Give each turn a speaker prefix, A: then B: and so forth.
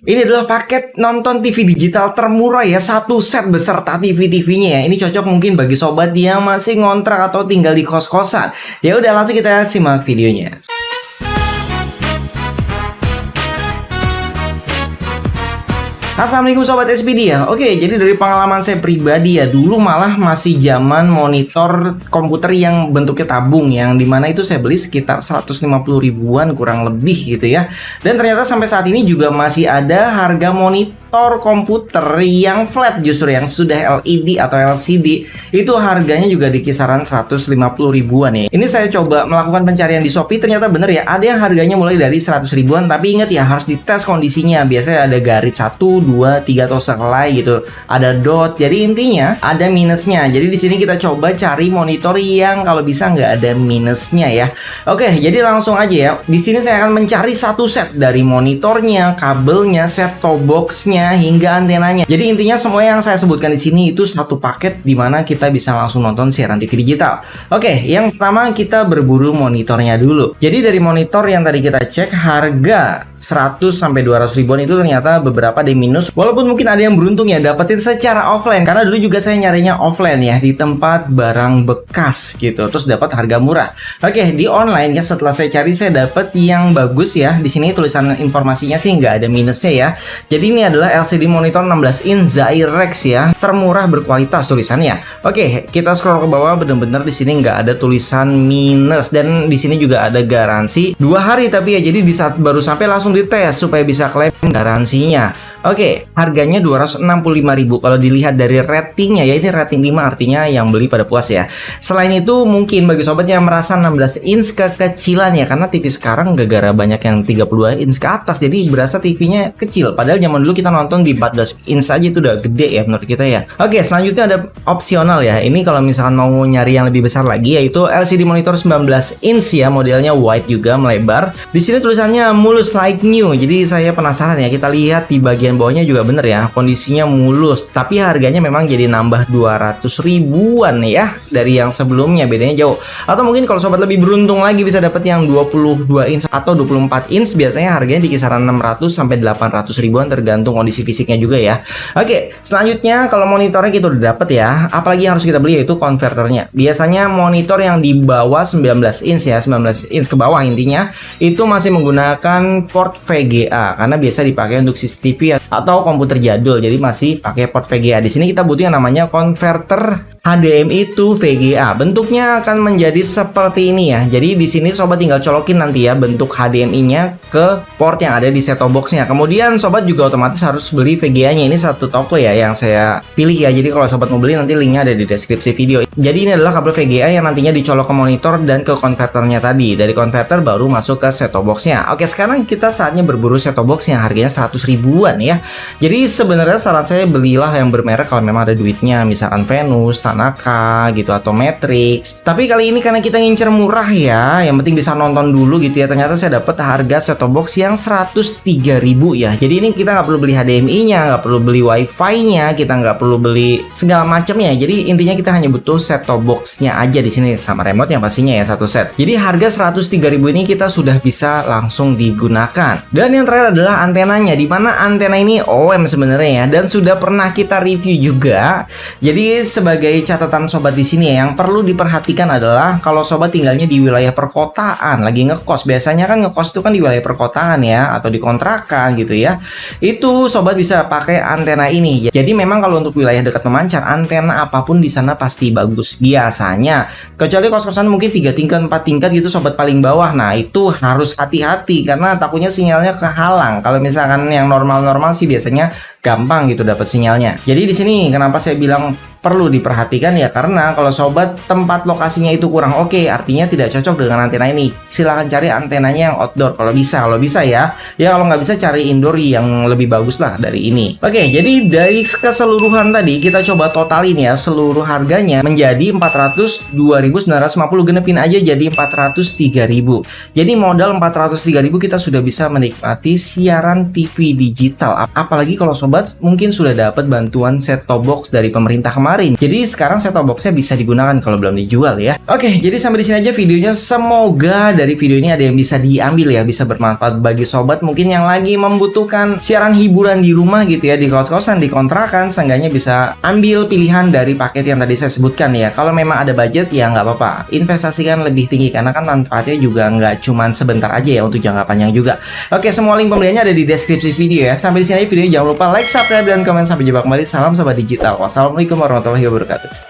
A: Ini adalah paket nonton TV digital termurah ya, satu set beserta TV-TV-nya ya. Ini cocok mungkin bagi sobat yang masih ngontrak atau tinggal di kos-kosan. Ya udah, langsung kita simak videonya. Assalamualaikum sobat SPD ya. Oke, jadi dari pengalaman saya pribadi ya, dulu malah masih zaman monitor komputer yang bentuknya tabung, yang dimana itu saya beli sekitar 150 ribuan kurang lebih gitu ya. Dan ternyata sampai saat ini juga masih ada harga monitor komputer yang flat, justru yang sudah LED atau LCD itu harganya juga di kisaran 150 ribuan ya. Ini saya coba melakukan pencarian di Shopee, ternyata bener ya, ada yang harganya mulai dari 100 ribuan, tapi ingat ya, harus dites kondisinya. Biasanya ada garis 1, 2, 3 atau sekelai gitu, ada dot, jadi intinya ada minusnya. Jadi di sini kita coba cari monitor yang kalau bisa nggak ada minusnya ya. Oke, jadi langsung aja ya. Di sini saya akan mencari satu set dari monitornya, kabelnya, set top boxnya hingga antenanya. Jadi intinya semua yang saya sebutkan di sini itu satu paket di mana kita bisa langsung nonton siaran TV digital. Oke, yang pertama kita berburu monitornya dulu. Jadi dari monitor yang tadi kita cek harga 100 sampai 200 ribuan itu ternyata beberapa di minus. Walaupun mungkin ada yang beruntung ya dapetin secara offline, karena dulu juga saya nyarinya offline ya, di tempat barang bekas gitu, terus dapat harga murah. Oke, di online ya setelah saya cari saya dapat yang bagus ya. Di sini tulisan informasinya sih nggak ada minusnya ya. Jadi ini adalah LCD monitor 16 inch Zyrex ya, termurah berkualitas tulisannya. Oke, kita scroll ke bawah, bener-bener di sini nggak ada tulisan minus, dan di sini juga ada garansi 2 hari tapi ya, jadi di saat baru sampai langsung dites supaya bisa klaim garansinya. Oke, harganya 265.000. Kalau dilihat dari ratingnya ya, ini rating 5, artinya yang beli pada puas ya. Selain itu mungkin bagi sobat yang merasa 16 inch kekecilan ya, karena TV sekarang gara-gara banyak yang 32 inch ke atas, jadi berasa TV-nya kecil. Padahal zaman dulu kita nonton di 14 inch aja itu udah gede ya menurut kita ya. Oke, selanjutnya ada opsional ya. Ini kalau misalkan mau nyari yang lebih besar lagi, yaitu LCD monitor 19 inch ya, modelnya wide juga, melebar. Di sini tulisannya mulus like new. Jadi saya penasaran ya, kita lihat di bagian bawahnya juga bener ya, kondisinya mulus, tapi harganya memang jadi nambah 200 ribuan ya dari yang sebelumnya, bedanya jauh. Atau mungkin kalau sobat lebih beruntung lagi bisa dapat yang 22 inch atau 24 inch, biasanya harganya di kisaran 600 sampai 800 ribuan tergantung kondisi fisiknya juga ya. Oke, selanjutnya kalau monitornya kita udah dapet ya, apalagi yang harus kita beli yaitu konverternya. Biasanya monitor yang di bawah 19 inch ya, 19 inch ke bawah intinya itu masih menggunakan port VGA, karena biasa dipakai untuk CCTV atau komputer jadul, jadi masih pakai port VGA. Di sini kita butuh yang namanya konverter HDMI to VGA. Bentuknya akan menjadi seperti ini ya. Jadi di sini sobat tinggal colokin nanti ya bentuk HDMI-nya ke port yang ada di set top box-nya. Kemudian sobat juga otomatis harus beli VGA-nya. Ini satu toko ya yang saya pilih ya. Jadi kalau sobat mau beli nanti linknya ada di deskripsi video. Jadi ini adalah kabel VGA yang nantinya dicolok ke monitor dan ke konverternya tadi. Dari konverter baru masuk ke set top box-nya. Oke, sekarang kita saatnya berburu set top box yang harganya 100 ribuan ya. Jadi sebenarnya saran saya belilah yang bermerek kalau memang ada duitnya, misalkan Venus, Tanaka gitu atau Matrix. Tapi kali ini karena kita ngincer murah ya, yang penting bisa nonton dulu gitu ya. Ternyata saya dapat harga set top box yang 103.000 ya. Jadi ini kita nggak perlu beli HDMI-nya, nggak perlu beli WiFi-nya, kita nggak perlu beli segala macamnya. Jadi intinya kita hanya butuh set top box-nya aja di sini sama remote yang pastinya ya, satu set. Jadi harga 103.000 ini kita sudah bisa langsung digunakan. Dan yang terakhir adalah antenanya, di mana antena ini OEM sebenarnya ya, dan sudah pernah kita review juga. Jadi sebagai catatan sobat di sini ya, yang perlu diperhatikan adalah kalau sobat tinggalnya di wilayah perkotaan, lagi ngekos, biasanya kan ngekos itu kan di wilayah perkotaan ya, atau di kontrakan gitu ya, itu sobat bisa pakai antena ini. Jadi memang kalau untuk wilayah dekat pemancar, antena apapun di sana pasti bagus biasanya, kecuali kos-kosan mungkin 3 tingkat 4 tingkat gitu sobat paling bawah. Nah itu harus hati-hati karena takutnya sinyalnya kehalang. Kalau misalkan yang normal-normal sih biasanya gampang gitu dapat sinyalnya. Jadi di sini kenapa saya bilang perlu diperhatikan ya, karena kalau sobat tempat lokasinya itu kurang oke, artinya tidak cocok dengan antena ini. Silahkan cari antenanya yang outdoor kalau bisa ya. Ya kalau nggak bisa cari indoor yang lebih bagus lah dari ini. Oke, jadi dari keseluruhan tadi kita coba totalin ya, seluruh harganya menjadi 402.950, genepin aja jadi 403.000. Jadi modal 403.000 kita sudah bisa menikmati siaran TV digital. Apalagi kalau sobat mungkin sudah dapat bantuan set top box dari pemerintah kemarin kemarin. Jadi sekarang set top boxnya bisa digunakan kalau belum dijual ya. Oke, jadi sampai di sini aja videonya. Semoga dari video ini ada yang bisa diambil ya, bisa bermanfaat bagi sobat mungkin yang lagi membutuhkan siaran hiburan di rumah gitu ya, di kos-kosan, di kontrakan. Seenggaknya bisa ambil pilihan dari paket yang tadi saya sebutkan ya. Kalau memang ada budget ya nggak apa-apa, investasikan lebih tinggi karena kan manfaatnya juga nggak cuman sebentar aja ya, untuk jangka panjang juga. Oke, semua link pembeliannya ada di deskripsi video ya. Sampai di sini aja videonya, jangan lupa like, subscribe, dan komen. Sampai jumpa kembali. Salam sobat digital. Wassalamualaikum warahmatullahi wabarakatuh.